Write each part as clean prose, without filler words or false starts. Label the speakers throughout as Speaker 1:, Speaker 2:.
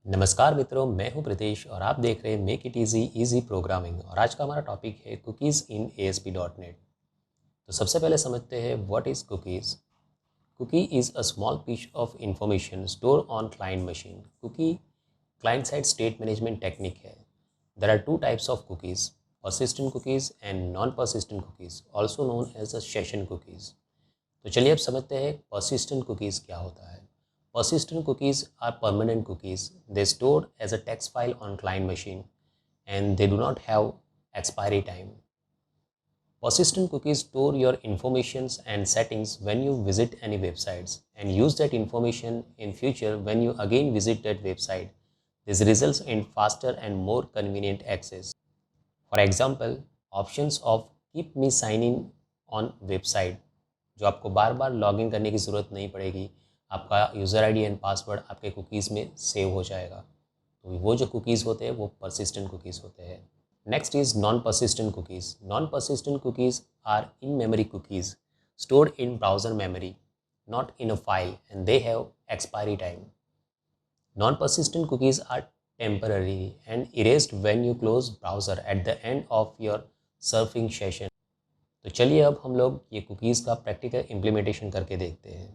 Speaker 1: नमस्कार मित्रों, मैं हूं प्रीतेश और आप देख रहे हैं make it easy easy programming. और आज का हमारा टॉपिक है कुकीज़ इन ASP.NET। तो सबसे पहले समझते हैं what is cookies. Cookie is a small piece of information store on client machine. Cookie client side state management technique है। There are two types of cookies, persistent cookies and non-persistent cookies, also known as a session cookies। तो चलिए अब समझते हैं persistent cookies क्या होता है। Persistent cookies are permanent cookies. They stored as a text file on client machine and they do not have expiry time. Persistent cookies store your informations and settings when you visit any websites and use that information in future when you again visit that website. This results in faster and more convenient access. For example, options of keep me sign in on website, जो आपको बार बार login करने की ज़रूरत नहीं पड़ेगी, आपका user ID and password आपके cookies में सेव हो जाएगा। तो वो जो कुकीज़ होते हैं वो परसिस्टेंट कुकीज़ होते हैं। Next is non persistent cookies. Non persistent cookies are in memory cookies stored in browser memory, not in a file, and they have expiry time. Non-persistent cookies are temporary and erased when you close browser at the end of your surfing session. तो चलिए अब हम लोग ये cookies का practical implementation करके देखते हैं।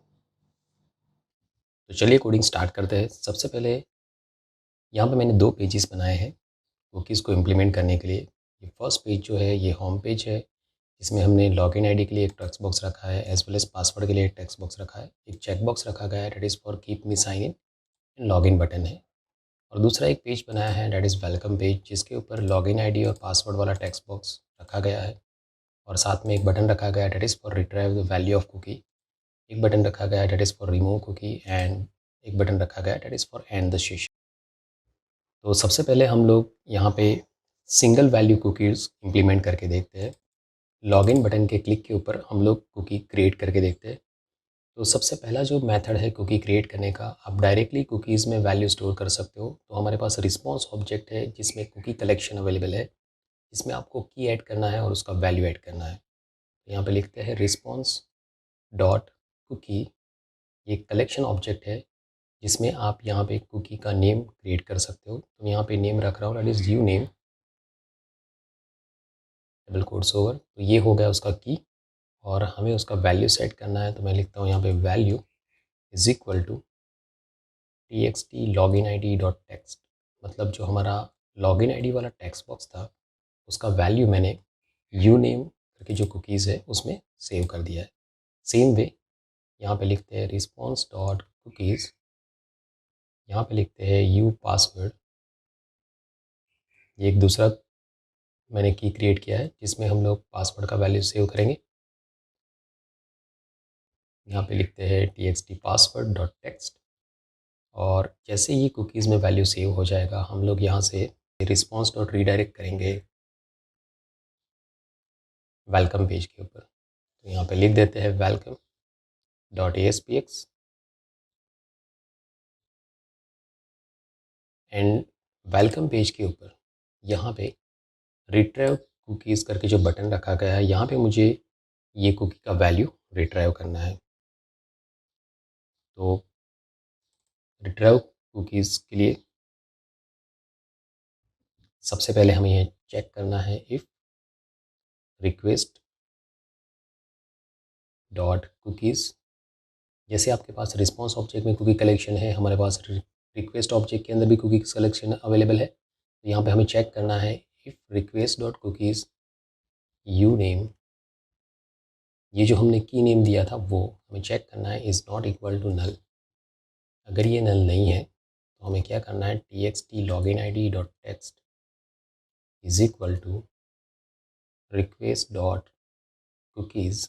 Speaker 1: तो चलिए कोडिंग स्टार्ट करते हैं। सबसे पहले यहाँ पे मैंने 2 पेजेस बनाए हैं कुकीज़ को इम्प्लीमेंट करने के लिए। ये फर्स्ट पेज जो है ये होम पेज है, इसमें हमने लॉगिन आईडी के लिए एक टेक्स्ट बॉक्स रखा है एज़ वेल एज़ पासवर्ड के लिए एक टेक्स्ट बॉक्स रखा है। एक चेक बॉक्स रखा गया है, that is for keep me sign in and login button है। और दूसरा एक पेज बनाया है, दैट इज़ वेलकम पेज, जिसके ऊपर लॉगिन आईडी और पासवर्ड वाला टेक्स्ट बॉक्स रखा गया है और साथ में एक बटन रखा गया है, that is for retrieve the value of cookie. एक बटन रखा गया है, that is for remove cookie and एक बटन रखा गया है, that is for end the session. तो सबसे पहले हम लोग यहाँ पे सिंगल वैल्यू कुकीज़ इम्प्लीमेंट करके देखते हैं। लॉगिन बटन के क्लिक के ऊपर हम लोग कुकी क्रिएट करके देखते हैं। तो सबसे पहला जो मेथड है कुकी क्रिएट करने का, आप डायरेक्टली कुकीज़ में वैल्यू स्टोर कर सकते हो। तो हमारे पास रिस्पॉन्स ऑब्जेक्ट है जिसमें कुकी कलेक्शन अवेलेबल है, इसमें आपको की ऐड करना है और उसका वैल्यू ऐड करना है। तो यहाँ पे लिखते हैं रिस्पॉन्स डॉट कुकी, ये कलेक्शन ऑब्जेक्ट है जिसमें आप यहाँ पे कुकी का नेम क्रिएट कर सकते हो। तो यहाँ पे नेम रख रहा हूँ, that is you name, double quotes over. तो ये हो गया उसका की और हमें उसका वैल्यू सेट करना है। तो मैं लिखता हूँ यहाँ पे value is equal to txt login id dot text, मतलब जो हमारा लॉगिन आईडी वाला टेक्स्ट बॉक्स था उसका वैल्यू मैंने यू नेम करके जो कुकीज़ है उसमें सेव कर दिया है। सेम वे यहाँ पे लिखते हैं रिस्पॉन्स डॉट कुकीज़, यहाँ पे लिखते हैं यू पासवर्ड। ये एक दूसरा मैंने की क्रिएट किया है जिसमें हम लोग पासवर्ड का वैल्यू सेव करेंगे। यहाँ पे लिखते हैं txt पासवर्ड डॉट टेक्स्ट और जैसे ही कुकीज़ में वैल्यू सेव हो जाएगा हम लोग यहाँ से रिस्पॉन्स डॉट रीडायरेक्ट करेंगे वेलकम पेज के ऊपर। तो यहाँ पे लिख देते हैं welcome dot ASPX and welcome page के ऊपर यहाँ पे रिट्राइव कुकीज़ करके जो बटन रखा गया है, यहाँ पे मुझे ये कुकी का वैल्यू रिट्राइव करना है। तो रिट्राइव कुकीज़ के लिए सबसे पहले हमें ये चेक करना है इफ़ रिक्वेस्ट डॉट कुकीज़, जैसे आपके पास रिस्पॉन्स ऑब्जेक्ट में कुकी कलेक्शन है, हमारे पास रिक्वेस्ट ऑब्जेक्ट के अंदर भी कुकी कलेक्शन अवेलेबल है। तो यहाँ पे हमें चेक करना है if request dot cookies U name, ये जो हमने की नेम दिया था वो हमें चेक करना है is not equal to null. अगर ये नल नहीं है तो हमें क्या करना है txt login id dot text is equal to request dot cookies,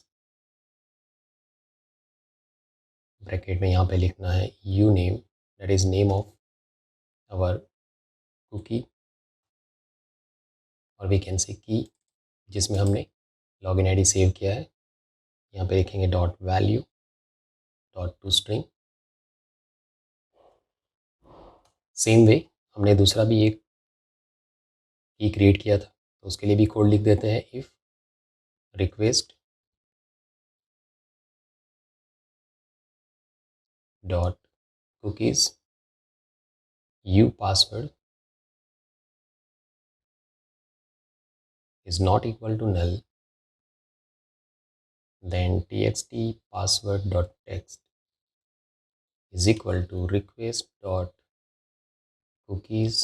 Speaker 1: bracket में यहाँ पे लिखना है u name, that is name of our cookie, और वी कैन से की जिसमें हमने लॉगिन आईडी सेव किया है। यहाँ पे लिखेंगे dot value dot to string. Same way हमने दूसरा भी एक की क्रिएट किया था तो उसके लिए भी कोड लिख देते हैं if request dot cookies u password is not equal to null, then txt password dot text is equal to request dot cookies,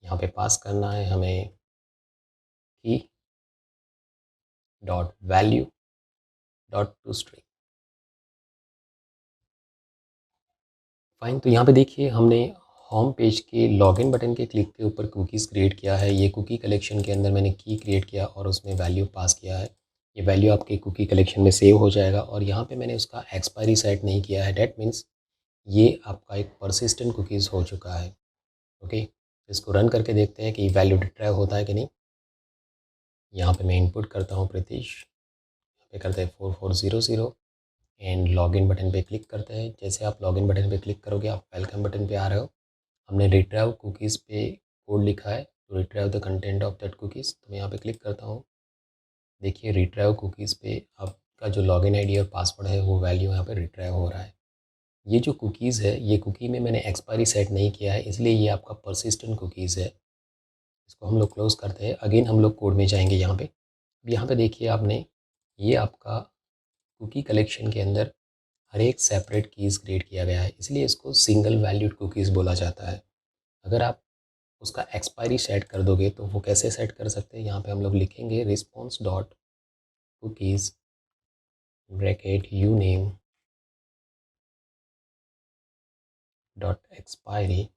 Speaker 1: यहाँ पे पास करना है हमें की dot value dot to string. Fine, तो यहाँ पे देखिए हमने होम पेज के लॉगिन बटन के क्लिक के ऊपर कुकीज़ क्रिएट किया है। ये कुकी कलेक्शन के अंदर मैंने की क्रिएट किया और उसमें वैल्यू पास किया है। ये वैल्यू आपके कुकी कलेक्शन में सेव हो जाएगा और यहाँ पे मैंने उसका एक्सपायरी सेट नहीं किया है। डैट मीन्स ये आपका एक परसिस्टेंट कुकीज़ हो चुका है। ओके, इसको रन करके देखते हैं कि वैल्यू रिट्राइव होता है कि नहीं। यहाँ पे मैं इनपुट करता हूँ प्रीतिश, यहाँ पे करते हैं 4400 एंड लॉगिन बटन पे क्लिक करते हैं। जैसे आप लॉगिन बटन पे क्लिक करोगे आप वेलकम बटन पे आ रहे हो। हमने रिट्राइव कुकीज़ पे कोड लिखा है, तो retrieve the content of that cookies, तो मैं यहाँ पे क्लिक करता हूँ। देखिए रिट्राइव कुकीज़ पे आपका जो लॉगिन आईडी और पासवर्ड है वो वैल्यू यहाँ पे रिट्राइव हो रहा है। ये जो कुकीज़ है ये कुकी में मैंने एक्सपायरी सेट नहीं किया है, इसलिए ये आपका परसिस्टेंट कुकीज़ है। इसको हम लोग क्लोज़ करते हैं। अगेन हम लोग कोड में जाएंगे यहाँ पे। अब यहाँ पे देखिए आपने ये आपका कुकी कलेक्शन के अंदर हर एक सेपरेट कीज़ क्रिएट किया गया है, इसलिए इसको सिंगल वैल्यूड कुकीज़ बोला जाता है। अगर आप उसका एक्सपायरी सेट कर दोगे तो वो कैसे सेट कर सकते हैं, यहाँ पे हम लोग लिखेंगे response dot cookies bracket u name dot expiry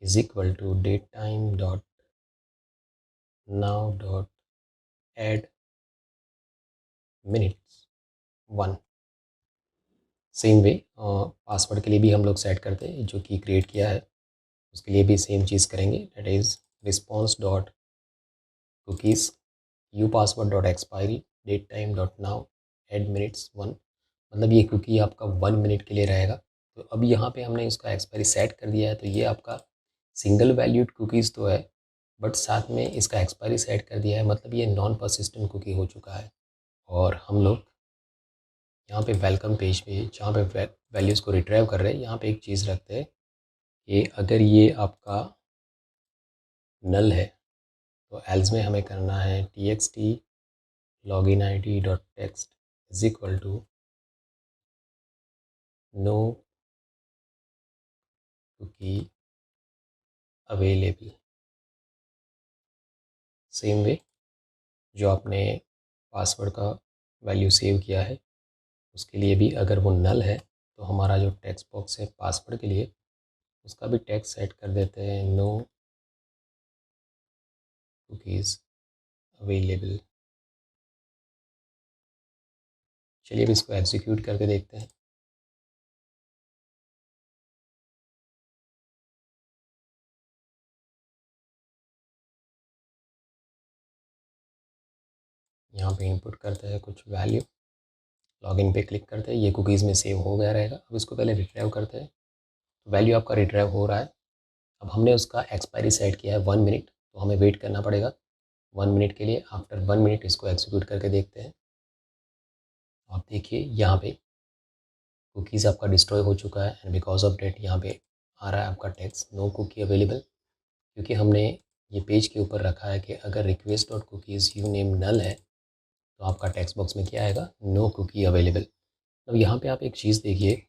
Speaker 1: is equal to date time dot now dot add minutes 1। Same way password के लिए भी हम लोग सेट करते हैं, जो कि क्रिएट किया है उसके लिए भी सेम चीज़ करेंगे। That is response dot cookies u password dot expiry date time dot now add minutes 1। मतलब ये कुकी आपका 1 मिनट के लिए रहेगा। तो अब यहाँ पे हमने इसका एक्सपायरी सेट कर दिया है, तो ये आपका सिंगल वैल्यूड कुकीज़ तो है, बट साथ में इसका एक्सपायरी सेट कर दिया है, मतलब ये नॉन परसिस्टेंट कुकी हो चुका है। और हम लोग यहाँ पे वेलकम पेज पे जहाँ पे वैल्यूज़ को रिट्राइव कर रहे हैं, यहाँ पे एक चीज़ रखते हैं कि अगर ये आपका नल है तो एल्स में हमें करना है txt login id dot text is equal to no cookie available. Same way जो आपने पासवर्ड का वैल्यू सेव किया है उसके लिए भी अगर वो नल है तो हमारा जो टेक्स्ट बॉक्स है पासवर्ड के लिए उसका भी टेक्स्ट सेट कर देते हैं नो कुकीज़ अवेलेबल। चलिए अब इसको एग्जीक्यूट करके देखते हैं। यहाँ पे इनपुट करते हैं कुछ वैल्यू, लॉगिन पे क्लिक करते हैं, ये कुकीज़ में सेव हो गया रहेगा। अब इसको पहले रिट्राइव करते हैं, तो वैल्यू आपका रिट्राइव हो रहा है। अब हमने उसका एक्सपायरी सेट किया है 1 मिनट, तो हमें वेट करना पड़ेगा 1 मिनट के लिए। आफ्टर 1 मिनट इसको एग्जीक्यूट करके देखते हैं। आप देखिए यहाँ पे कुकीज़ आपका डिस्ट्रॉय हो चुका है एंड बिकॉज ऑफ डेट यहाँ पे आ रहा है आपका टेक्स्ट नो कुकी अवेलेबल, क्योंकि हमने ये पेज के ऊपर रखा है कि अगर request dot cookies U name null है तो आपका टेक्स्ट बॉक्स में क्या आएगा, नो कुकी अवेलेबल। अब यहाँ पे आप एक चीज़ देखिए,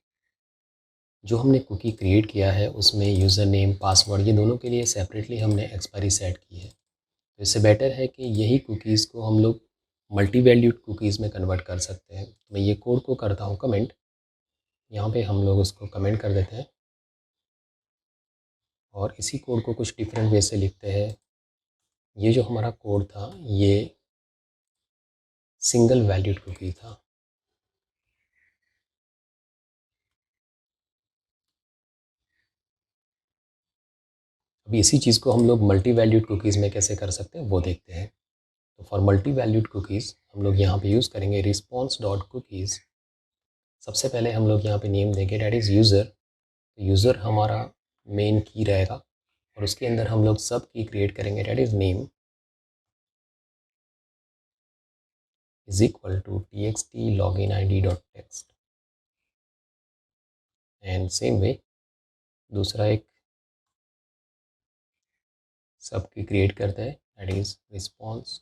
Speaker 1: जो हमने कुकी क्रिएट किया है उसमें यूज़र नेम पासवर्ड ये दोनों के लिए सेपरेटली हमने एक्सपायरी सेट की है। तो इससे बेटर है कि यही कुकीज़ को हम लोग मल्टी वैल्यूड कुकीज़ में कन्वर्ट कर सकते हैं। तो मैं ये कोड को करता हूँ कमेंट, यहाँ पे हम लोग उसको कमेंट कर देते हैं और इसी कोड को कुछ डिफरेंट वे से लिखते हैं। ये जो हमारा कोड था ये सिंगल वैल्यूड कुकी था। अभी इसी चीज़ को हम लोग मल्टी वैल्यूड कुकीज़ में कैसे कर सकते हैं वो देखते हैं। तो फॉर मल्टी वैल्यूड कुकीज़ हम लोग यहाँ पे यूज़ करेंगे रिस्पॉन्स डॉट कुकीज़। सबसे पहले हम लोग यहाँ पे नेम देंगे डैट इज़ यूज़र। तो यूज़र हमारा मेन की रहेगा और उसके अंदर हम लोग सब की क्रिएट करेंगे that is name is equal to txt login id dot text and same way दूसरा एक सब की क्रिएट करते हैं, that is response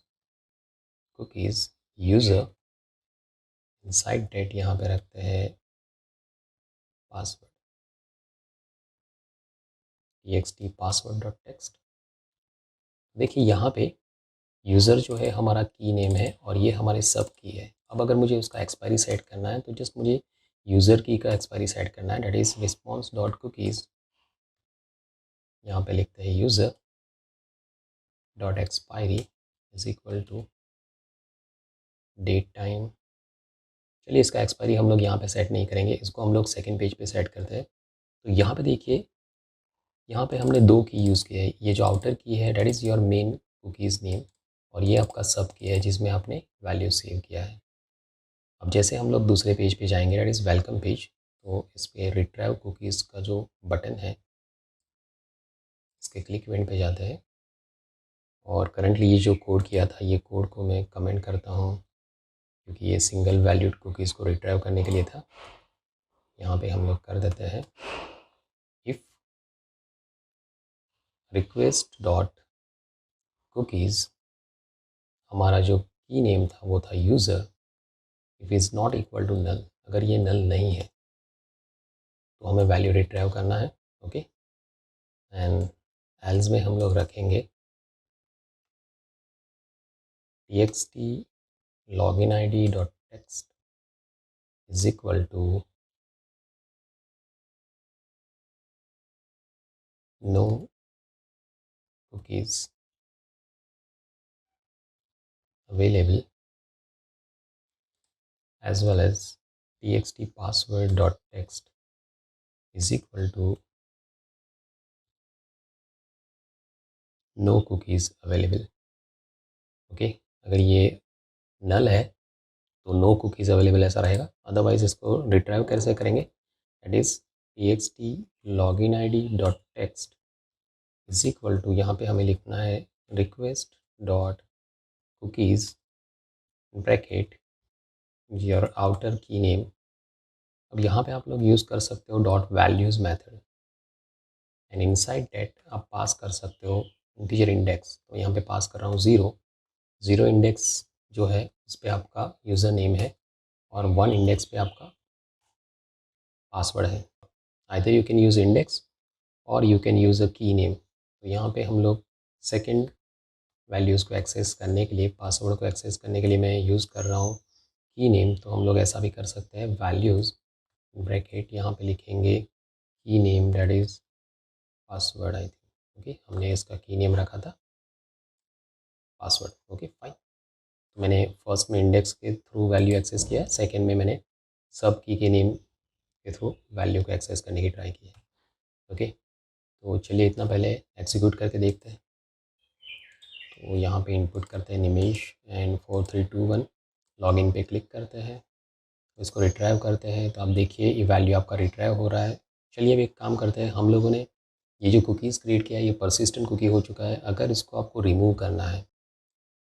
Speaker 1: cookies user. Inside that यहाँ पे रखते हैं password, txt password dot text. देखिए यहाँ पे यूज़र जो है हमारा की नेम है और ये हमारे सब की है। अब अगर मुझे उसका एक्सपायरी सेट करना है तो जस्ट मुझे यूज़र की का एक्सपायरी सेट करना है, that is response dot cookies. यहाँ पे लिखते हैं user dot expiry is equal to date time. चलिए इसका एक्सपायरी हम लोग यहाँ पे सेट नहीं करेंगे, इसको हम लोग सेकंड पेज पे सेट करते हैं। तो यहाँ पे देखिए, यहाँ पे हमने दो की यूज़ किया है। ये जो आउटर की है that is your main cookies name, और ये आपका सब की है जिसमें आपने वैल्यू सेव किया है। अब जैसे हम लोग दूसरे पेज पे जाएंगे, डेट इज़ वेलकम पेज, तो इस पर रिट्राइव कुकीज़ का जो बटन है इसके क्लिक इवेंट पे जाते हैं, और करंटली ये जो कोड किया था ये कोड को मैं कमेंट करता हूँ क्योंकि ये सिंगल वैल्यूड कुकीज़ को रिट्राइव करने के लिए था। यहाँ पे हम लोग कर देते हैं इफ़ रिक्वेस्ट डॉट कुकीज़, हमारा जो की नेम था वो था user, if is not equal to null, अगर ये नल नहीं है तो हमें वैल्यू रिट्राइव करना है। ओके, एंड एल्स में हम लोग रखेंगे txt login id dot text is equal to no cookies available as well as txt password dot text is equal to no cookies available। Okay, अगर ये नल है तो नो कुकीज़ अवेलेबल ऐसा रहेगा, अदरवाइज इसको रिट्राइव कैसे करेंगे, that is txt login id dot text is equal to, यहाँ पे हमें लिखना है request dot cookies bracket your outer key name. अब यहाँ पे आप लोग यूज़ कर सकते हो dot values method, and inside that आप पास कर सकते हो इंटीजर इंडेक्स। तो यहाँ पे पास कर रहा हूँ ज़ीरो, ज़ीरो इंडेक्स जो है इस पर आपका यूज़र नेम है, और वन इंडेक्स पे आपका पासवर्ड है। Either you can use index और यू कैन यूज़ अ की नेम। तो यहाँ पे हम लोग सेकंड वैल्यूज़ को एक्सेस करने के लिए, पासवर्ड को एक्सेस करने के लिए मैं यूज़ कर रहा हूँ की नेम। तो हम लोग ऐसा भी कर सकते हैं, वैल्यूज़ ब्रैकेट यहाँ पे लिखेंगे की name that is password I think. Okay, हमने इसका की नेम रखा था पासवर्ड। ओके फाइन, तो मैंने फर्स्ट में इंडेक्स के थ्रू वैल्यू एक्सेस किया है, सेकेंड में मैंने सब की के नेम के थ्रू वैल्यू को एक्सेस करने की ट्राई की है। ओके, तो चलिए इतना पहले एग्जीक्यूट करके देखते हैं। तो यहाँ पे इनपुट करते हैं निमेश एंड 4321, लॉगिन पे क्लिक करते हैं, इसको रिट्राइव करते हैं। तो आप देखिए ये वैल्यू आपका रिट्राइव हो रहा है। चलिए अब एक काम करते हैं, हम लोगों ने ये जो कुकीज़ क्रिएट किया है ये परसिस्टेंट कुकी हो चुका है। अगर इसको आपको रिमूव करना है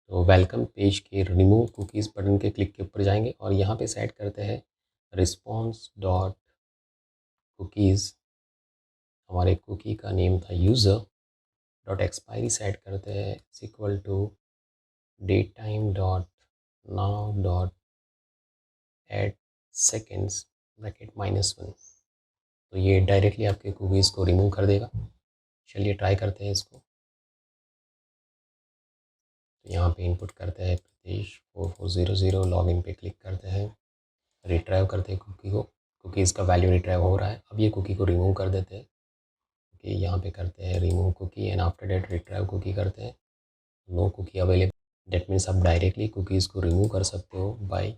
Speaker 1: तो वेलकम पेज के रिमूव कुकीज़ बटन के क्लिक के ऊपर जाएंगे और यहाँ पे सेट करते हैं रिस्पॉन्स डॉट कुकीज़, हमारे कुकी का नेम था यूज़र, डॉट एक्सपायरी सेट करते हैं is equal to date time dot now dot add seconds bracket -1। तो ये डायरेक्टली आपके कुकीज़ को रिमूव कर देगा। चलिए ट्राई करते हैं इसको। तो यहाँ पे इनपुट करते हैं प्रदेश 4400, लॉगिन पे क्लिक करते हैं, रिट्राइव करते हैं कुकी को, कुकीज़ का वैल्यू रिट्राइव हो रहा है। अब ये कुकी को रिमूव कर देते हैं। ओके, यहाँ पे करते हैं remove cookie and after that retrieve cookie करते हैं, no cookie available. That means आप डायरेक्टली कुकीज़ को रिमूव कर सकते हो बाय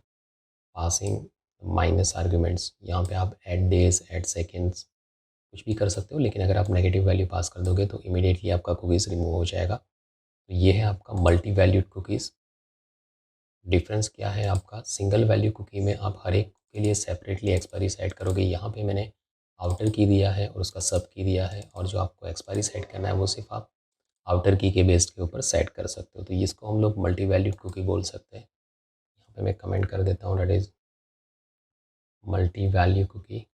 Speaker 1: पासिंग माइनस आर्ग्यूमेंट्स। यहाँ पे आप ऐड डेज, ऐड सेकेंड्स कुछ भी कर सकते हो, लेकिन अगर आप नेगेटिव वैल्यू पास कर दोगे तो इमीडिएटली आपका कुकीज़ रिमूव हो जाएगा। तो ये है आपका मल्टी वैल्यूड कुकीज़। डिफरेंस क्या है आपका, सिंगल वैल्यू कुकी में आप हर एक के लिए सेपरेटली एक्सपायरी सेट करोगे। यहाँ पे मैंने आउटर की दिया है और उसका सब की दिया है, और जो आपको एक्सपायरी सेट करना है वो सिर्फ आप आउटर की के बेस्ड के ऊपर सेट कर सकते हो। तो इसको हम लोग मल्टी वैल्यूड कुकी बोल सकते हैं। यहाँ पे मैं कमेंट कर देता हूँ, that is multi value cookie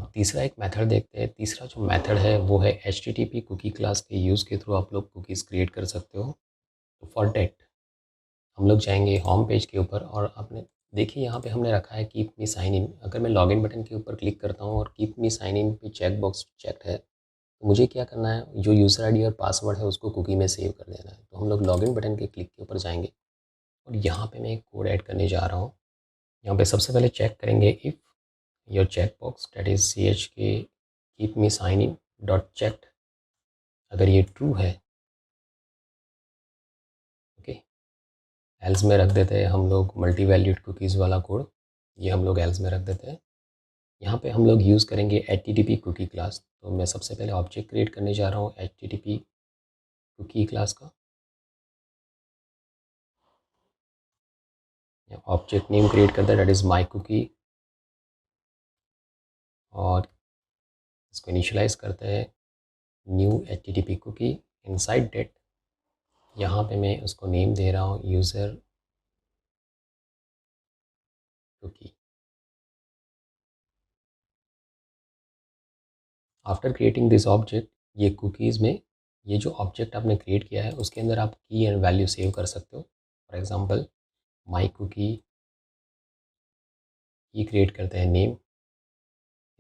Speaker 1: अब तीसरा एक मेथड देखते हैं। तीसरा जो मेथड है वो है HTTP कुकी क्लास के यूज़ के थ्रू आप लोग कुकीज़ क्रिएट कर सकते हो। तो फॉर डैट हम लोग जाएंगे होम पेज के ऊपर और आपने देखिए यहाँ पे हमने रखा है कीप मी साइन इन। अगर मैं लॉगिन बटन के ऊपर क्लिक करता हूँ और कीप मी साइन इन पे चेक बॉक्स चेक्ड है, तो मुझे क्या करना है, जो यूज़र आईडी और पासवर्ड है उसको कुकी में सेव कर देना है। तो हम लोग लॉगिन बटन के क्लिक के ऊपर जाएंगे और यहाँ पे मैं एक कोड ऐड करने जा रहा हूँ। यहाँ पे सबसे पहले चेक करेंगे if your check box that is CHK keep me sign in dot checked, अगर ये ट्रू है, ओके, एल्स में रख देते हैं हम लोग मल्टी वैल्यूड कुकीज़ वाला कोड, ये हम लोग एल्स में रख देते हैं। यहाँ पे हम लोग यूज़ करेंगे HTTP कुकी क्लास। तो मैं सबसे पहले ऑब्जेक्ट क्रिएट करने जा रहा हूँ HTTP कुकी क्लास का। ऑब्जेक्ट नेम क्रिएट करते हैं, दैट इज़ माई कुकी, और इसको इनिशियलाइज करते हैं new HTTP cookie. Inside that यहाँ पे मैं उसको नेम दे रहा हूँ user cookie. After creating this object, ये कुकीज़ में ये जो ऑब्जेक्ट आपने क्रिएट किया है उसके अंदर आप की एंड वैल्यू सेव कर सकते हो। फॉर एग्जांपल माई कुकी की क्रिएट करते हैं name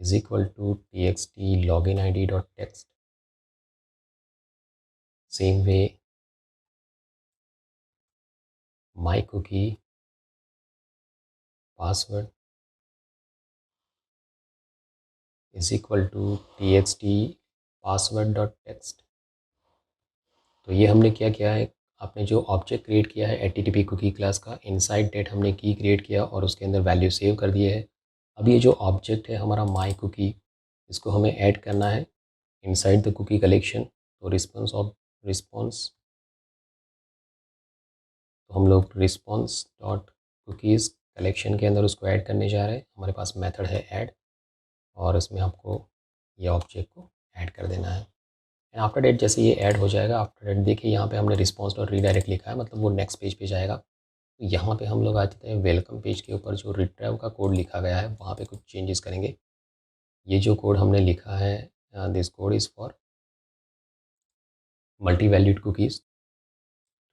Speaker 1: is equal to txt login id dot text. Same way my cookie password is equal to txt password dot text. तो ये हमने क्या किया है, आपने जो ऑब्जेक्ट क्रिएट किया है HTTP कुकी क्लास का, इनसाइड डेट हमने की क्रिएट किया और उसके अंदर वैल्यू सेव कर दिए है। अब ये जो ऑब्जेक्ट है हमारा माई कुकी, इसको हमें ऐड करना है इनसाइड द कुकी कलेक्शन। तो रिस्पॉन्स तो हम लोग रिस्पॉन्स डॉट कुकीज़ कलेक्शन के अंदर उसको ऐड करने जा रहे हैं। हमारे पास मेथड है ऐड, और इसमें आपको ये ऑब्जेक्ट को ऐड कर देना है। एंड आफ्टर डेट जैसे ये ऐड हो जाएगा, आफ्टर डेट देखिए यहाँ पे हमने रिस्पॉन्स डॉट रीडायरेक्ट लिखा है, मतलब वो नेक्स्ट पेज पे जाएगा। तो यहाँ पे हम लोग आ जाते हैं वेलकम पेज के ऊपर, जो रिट्राइव का कोड लिखा गया है वहाँ पे कुछ चेंजेस करेंगे। ये जो कोड हमने लिखा है, this code is for multi valued cookies.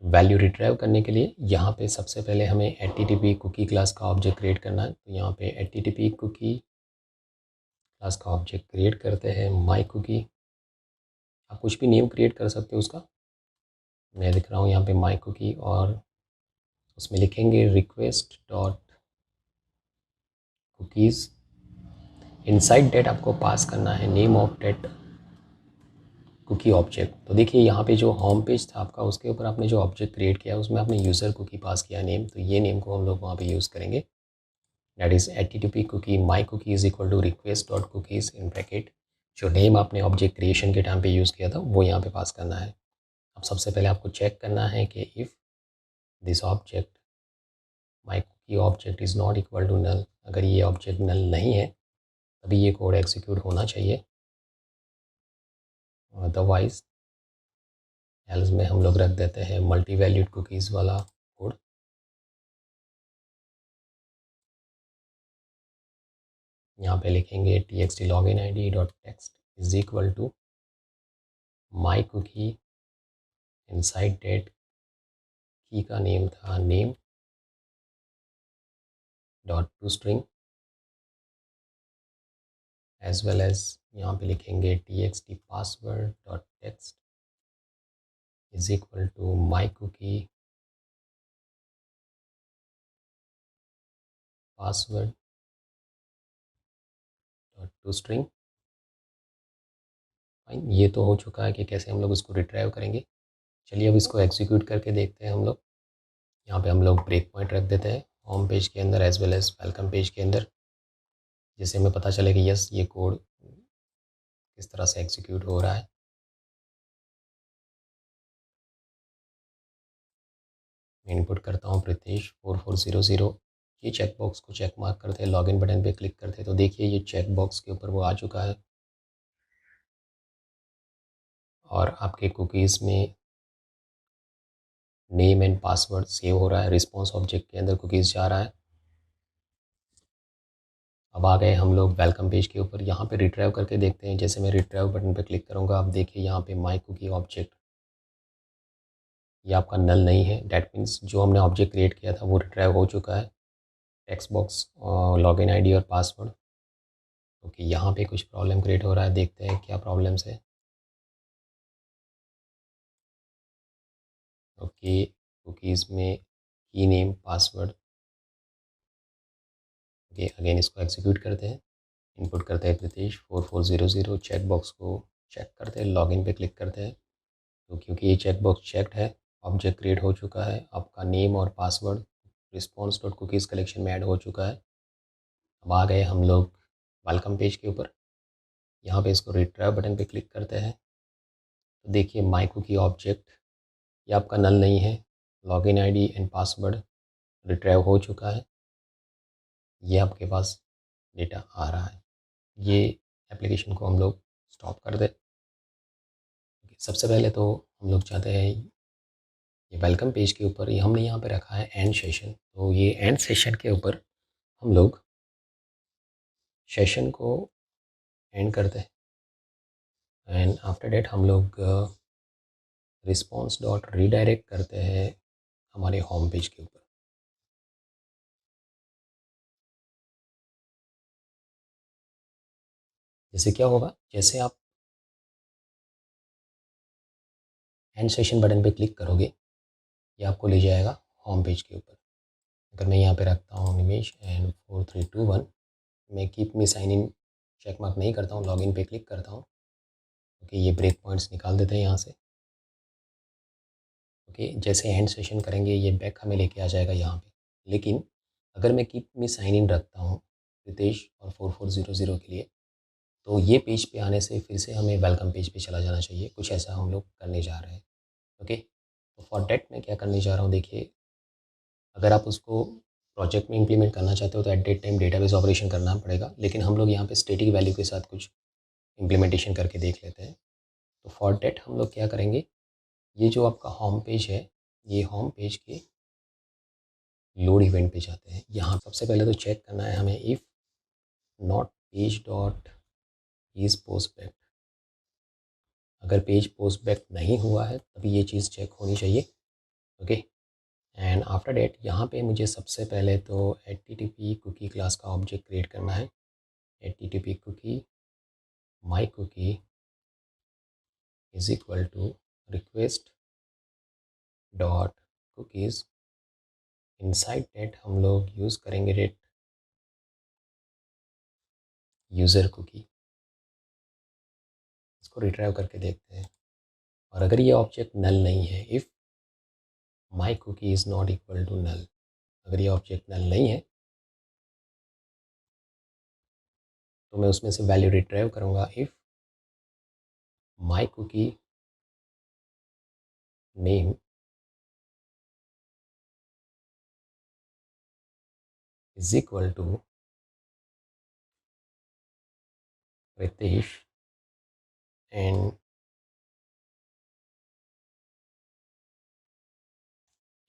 Speaker 1: Value retrieve करने के लिए यहाँ पे सबसे पहले हमें HTTP कुकी क्लास का ऑब्जेक्ट क्रिएट करना है। तो यहाँ पे HTTP कुकी क्लास का ऑब्जेक्ट क्रिएट करते हैं माई कुकी। आप कुछ भी नेम क्रिएट कर सकते हो उसका, मैं लिख रहा हूँ यहाँ पे माई कुकी, और उसमें लिखेंगे request dot cookies. Inside that आपको पास करना है name of that cookie object. तो देखिए यहाँ पे जो होम पेज था आपका, उसके ऊपर आपने जो ऑब्जेक्ट क्रिएट किया उसमें आपने यूज़र कुकी पास किया नेम, तो ये नेम को हम लोग वहाँ पे यूज़ करेंगे, that is HTTP cookie my cookie is equal to request dot cookies in bracket. जो नेम आपने ऑब्जेक्ट क्रिएशन के टाइम पे यूज़ किया था वो यहाँ पे पास करना है। अब सबसे पहले आपको चेक करना है कि if this object my cookie object is not equal to null, अगर ये ऑब्जेक्ट नल नहीं है तभी ये कोड एग्जीक्यूट होना चाहिए, अदरवाइज एल्स में हम लोग रख देते हैं मल्टी वैल्यूड कुकीज़ वाला कोड। यहाँ पे लिखेंगे txt login id dot text is equal to my cookie, inside that की का नेम था name dot to string, as well as यहाँ पे लिखेंगे txt password dot text is equal to my cookie password dot to string. Fine, ये तो हो चुका है कि कैसे हम लोग इसको रिट्राइव करेंगे। चलिए अब इसको एग्जीक्यूट करके देखते हैं हम लोग। यहाँ पे हम लोग ब्रेक पॉइंट रख देते हैं होम पेज के अंदर as well as welcome page के अंदर, जिससे हमें पता चले कि यस ये कोड किस तरह से एग्जीक्यूट हो रहा है। मैं इनपुट करता हूँ प्रीतेश 4400। ये चेक बॉक्स को चेक मार्क करते हैं, लॉगिन बटन पे क्लिक करते हैं, तो देखिए ये चेक बॉक्स के ऊपर वो आ चुका है और आपके कुकीज़ में नेम एंड पासवर्ड सेव हो रहा है। रिस्पॉन्स ऑब्जेक्ट के अंदर कुकीज़ जा रहा है। अब आ गए हम लोग वेलकम पेज के ऊपर। यहाँ पे रिट्राइव करके देखते हैं। जैसे मैं रिट्राइव बटन पे क्लिक करूँगा, आप देखिए यहाँ पे माई कुकी ऑब्जेक्ट ये आपका नल नहीं है। डैट मीन्स जो हमने ऑब्जेक्ट क्रिएट किया था वो रिट्राइव हो चुका है। टेक्स्ट बॉक्स, लॉगिन आईडी और पासवर्ड। ओके, यहाँ पे कुछ प्रॉब्लम क्रिएट हो रहा है, देखते हैं क्या प्रॉब्लम्स है। ओके, कुकीज़ में की नेम पासवर्ड। ओके, अगेन इसको एग्जीक्यूट करते हैं। इनपुट करते हैं प्रीतेश 4400। चेक बॉक्स को चेक करते हैं, लॉगिन पे क्लिक करते हैं। तो क्योंकि ये चेक बॉक्स चेक्ड है, ऑब्जेक्ट क्रिएट हो चुका है, आपका नेम और password response dot cookies collection में ऐड हो चुका है। अब आ गए हम लोग वेलकम पेज के ऊपर। यहाँ पे इसको रिट्राइव बटन पे क्लिक करते हैं। तो देखिए माई कुकी ऑब्जेक्ट ये आपका नल नहीं है। Login ID and password retrieve हो चुका है। ये आपके पास डेटा आ रहा है। ये एप्लीकेशन को हम लोग स्टॉप कर दें। सबसे पहले तो हम लोग चाहते हैं ये वेलकम पेज के ऊपर ये हमने यहाँ पे रखा है एंड सेशन। तो ये एंड सेशन के ऊपर हम लोग सेशन को एंड करते हैं। एंड आफ्टर डेट हम लोग रिस्पॉन्स डॉट रीडायरेक्ट करते हैं हमारे होम पेज के ऊपर। जैसे क्या होगा, जैसे आप एंड सेशन बटन पे क्लिक करोगे ये आपको ले जाएगा होम पेज के ऊपर। अगर मैं यहाँ पे रखता हूँ निमेश एंड 4321, मैं keep me sign in check mark नहीं करता हूँ, लॉगिन पे क्लिक करता हूँ। ओके, ये ब्रेक पॉइंट्स निकाल देते हैं यहाँ से। ओके, जैसे एंड सेशन करेंगे ये बैक हमें लेके आ जाएगा यहाँ पे। लेकिन अगर मैं कीप मी साइन इन रखता हूँ रितेश और 4400 के लिए, तो ये पेज पे आने से फिर से हमें वेलकम पेज पे चला जाना चाहिए। कुछ ऐसा हम लोग करने जा रहे हैं। ओके, तो फॉर डेट मैं क्या करने जा रहा हूँ, देखिए अगर आप उसको प्रोजेक्ट में इंप्लीमेंट करना चाहते हो तो at that time database operation करना पड़ेगा। लेकिन हम लोग यहाँ पे स्टैटिक वैल्यू के साथ कुछ इम्प्लीमेंटेशन करके देख लेते हैं। तो फॉर डेट हम लोग क्या करेंगे, ये जो आपका होम पेज है, ये होम पेज के लोड इवेंट पे जाते हैं। यहाँ सबसे पहले तो चेक करना है हमें if not page dot is post back. अगर पेज पोस्ट बैक नहीं हुआ है तभी ये चीज़ चेक होनी चाहिए। ओके, एंड आफ्टर डेट यहाँ पे मुझे सबसे पहले तो HTTP कुकी क्लास का ऑब्जेक्ट क्रिएट करना है। HTTP cookie my cookie is equal to request dot cookies. Inside that हम लोग यूज़ करेंगे डेट यूज़र कुकी। इसको रिट्राइव करके देखते हैं। और अगर ये ऑब्जेक्ट नल नहीं है, if my cookie is not equal to null, अगर ये ऑब्जेक्ट नल नहीं है तो मैं उसमें से वैल्यू रिट्राइव करूँगा। If my cookie name is equal to Ritesh and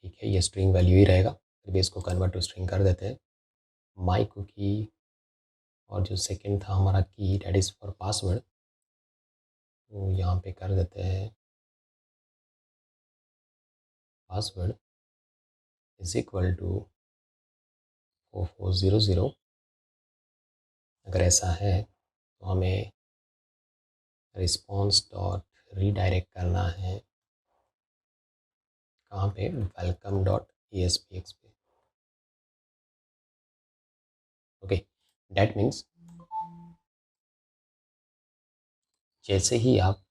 Speaker 1: ठीक है, ये स्ट्रिंग वैल्यू ही रहेगा, फिर भी इसको कन्वर्ट टू स्ट्रिंग कर देते हैं। माई कुकी और जो सेकंड था हमारा की डैट इज़ फॉर पासवर्ड, तो यहाँ पे कर देते हैं पासवर्ड इज इक्वल टू 4400। अगर ऐसा है तो हमें रिस्पॉन्स डॉट रीडायरेक्ट करना है कहाँ पे, वेलकम डॉट ESPX पे। ओके, डैट मीन्स जैसे ही आप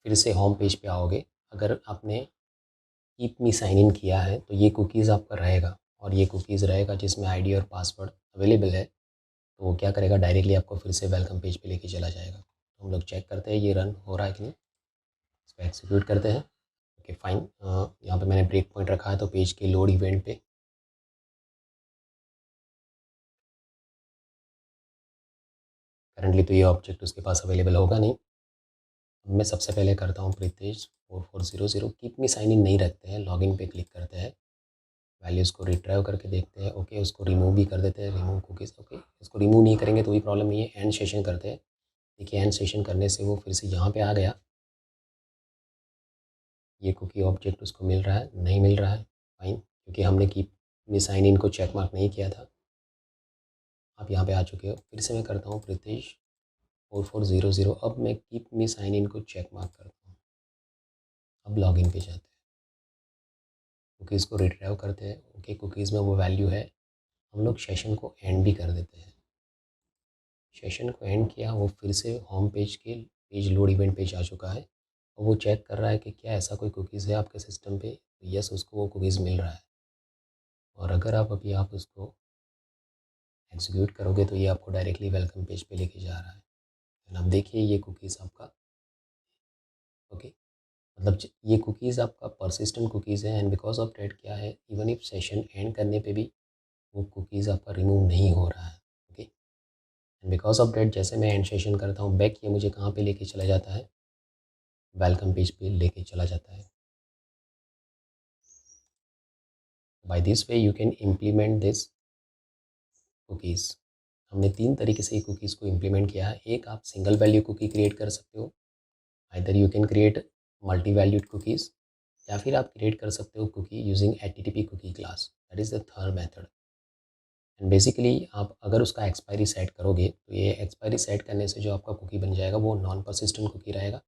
Speaker 1: फिर से होम पेज पे आओगे, अगर आपने कीप मी साइन इन किया है तो ये कुकीज़ आपका रहेगा, और ये कुकीज़ रहेगा जिसमें आईडी और पासवर्ड अवेलेबल है। तो वो क्या करेगा, डायरेक्टली आपको फिर से वेलकम पेज पे लेके चला जाएगा। तो हम लोग चेक करते हैं ये रन हो रहा है कि नहीं। इसको एक्सिक्यूट करते हैं। ओके फाइन, यहाँ पे मैंने ब्रेक पॉइंट रखा है तो पेज के लोड इवेंट पे करंटली तो ये ऑब्जेक्ट उसके पास अवेलेबल होगा नहीं। अब मैं सबसे पहले करता हूँ Pritesh 4400 keep me sign in नहीं रखते हैं, लॉगिन पे क्लिक करते हैं, वैल्यूज़ को रिट्राइव करके देखते हैं। ओके, उसको रिमूव भी कर देते हैं, रिमूव कुकीज़। ओके, इसको रिमूव नहीं करेंगे तो भी प्रॉब्लम नहीं है, एंड सेशन करते हैं। देखिए एंड सेशन करने से वो फिर से यहाँ पे आ गया, ये कुकी ऑब्जेक्ट उसको मिल रहा है, नहीं मिल रहा है, फाइन, क्योंकि हमने कीप मी साइन इन को चेक मार्क नहीं किया था। आप यहाँ पे आ चुके हो। फिर से मैं करता हूँ प्रीतेश 4400, अब मैं कीप मी साइन इन को चेक मार्क करता हूँ। अब लॉगिन पे जाते हैं, कुकीज़ को रिट्राइव करते हैं। ओके, कुकीज़ में वो वैल्यू है, हम लोग सेशन को एंड भी कर देते हैं। सेशन को एंड किया, वो फिर से होम पेज के पेज लोड इवेंट पेज आ चुका है और वो चेक कर रहा है कि क्या ऐसा कोई कुकीज़ है आपके सिस्टम पे। यस, उसको वो कुकीज़ मिल रहा है। और अगर आप उसको एग्जीक्यूट करोगे तो ये आपको डायरेक्टली वेलकम पेज पे लेके जा रहा है। एंड आप देखिए ये कुकीज़ आपका, ओके, मतलब ये कुकीज़ आपका परसिस्टेंट कुकीज़ है। एंड बिकॉज ऑफ डेट क्या है, इवन इफ सेशन एंड करने पे भी वो कुकीज़ आपका रिमूव नहीं हो रहा है। Okay, and because of that जैसे मैं एंड सेशन करता हूँ बैक, ये मुझे कहाँ पे लेके चला जाता है, वेलकम पेज पे लेके चला जाता है। By this way you can implement this cookies. हमने 3 तरीके से कुकीज़ को इम्प्लीमेंट किया है। एक, आप सिंगल वैल्यू कुकी क्रिएट कर सकते हो, either you can create multi valued cookies, या फिर आप क्रिएट कर सकते हो cookie using HTTP cookie class, that is the third method. And basically आप अगर उसका एक्सपायरी सेट करोगे तो ये एक्सपायरी सेट करने से जो आपका कुकी बन जाएगा वो नॉन परसिस्टेंट कुकी रहेगा।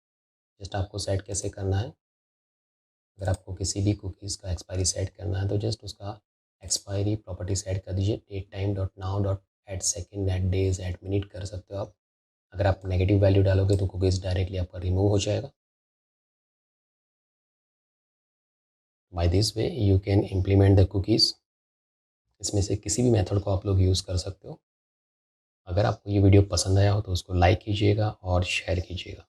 Speaker 1: जस्ट आपको सेट कैसे करना है, अगर आपको किसी भी कुकीज़ का एक्सपायरी सेट करना है तो जस्ट उसका एक्सपायरी प्रॉपर्टी सेट कर दीजिए, date time dot now dot add second add days add minute कर सकते हो आप। अगर आप नेगेटिव वैल्यू डालोगे तो कुकीज़ डायरेक्टली आपका रिमूव हो जाएगा। By this way you can implement the cookies. इसमें से किसी भी मेथड को आप लोग यूज़ कर सकते हो। अगर आपको ये वीडियो पसंद आया हो तो उसको लाइक कीजिएगा और शेयर कीजिएगा।